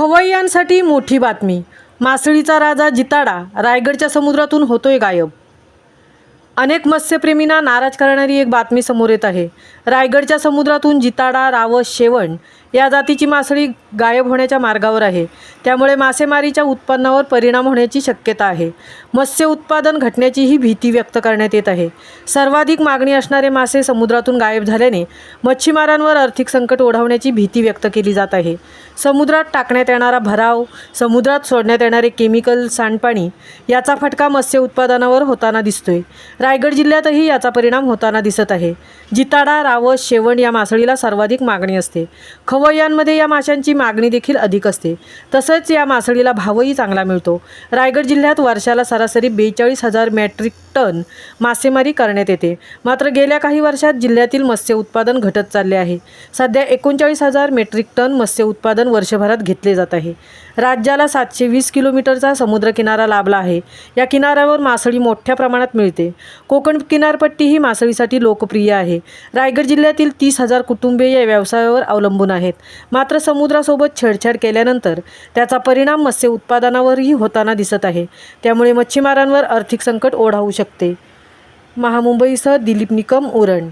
खवय्यांसाठी मोठी बातमी. मासळीचा राजा जिताडा रायगडच्या समुद्रातून होतोय गायब. अनेक मत्स्यप्रेमींना नाराज करणारी एक बातमी समोर येत आहे. रायगडच्या समुद्रातून जिताडा, रावस, शेवण या जातीची मासळी गायब होण्याच्या मार्गावर आहे. त्यामुळे मासेमारीच्या उत्पन्नावर परिणाम होण्याची शक्यता आहे. मत्स्य उत्पादन घटण्याचीही भीती व्यक्त करण्यात येत आहे. सर्वाधिक मागणी असणारे मासे समुद्रातून गायब झाल्याने मच्छीमारांवर आर्थिक संकट ओढवण्याची भीती व्यक्त केली जात आहे. समुद्रात टाकण्यात येणारा भराव, समुद्रात सोडण्यात येणारे केमिकल, सांडपाणी याचा फटका मत्स्य उत्पादनावर होताना दिसतोय. रायगड जिल्ह्यातही याचा परिणाम होताना दिसत आहे. जिताडा, रावस, शेवण या मासळीला सर्वाधिक मागणी असते. खवय्यांमध्ये या माशांची मागणी देखील अधिक असते. तसंच या मासळीला भावही चांगला मिळतो. रायगड जिल्ह्यात वर्षाला सरासरी 42,000 मेट्रिक टन मासेमारी करण्यात येते. मात्र गेल्या काही वर्षात जिल्ह्यातील मत्स्य उत्पादन घटत चालले आहे. सध्या 39,000 मेट्रिक टन मत्स्य उत्पादन वर्षभरात घेतले जात आहे. राज्याला 720 किलोमीटरचा समुद्रकिनारा लाभला आहे. या किनाऱ्यावर मासळी मोठ्या प्रमाणात मिळते. कोकण किनारपट्टी ही मासळीसाठी लोकप्रिय आहे. रायगड जिल्ह्यातील 30,000 कुटुंबे या व्यवसायावर अवलंबून आहेत. मात्र समुद्रासोबत छेडछाड केल्यानंतर त्याचा परिणाम मत्स्य उत्पादनावरही होताना दिसत आहे. त्यामुळे मच्छीमारांवर आर्थिक संकट ओढावू शकते. महामुंबईसह दिलीप निकम, उरण.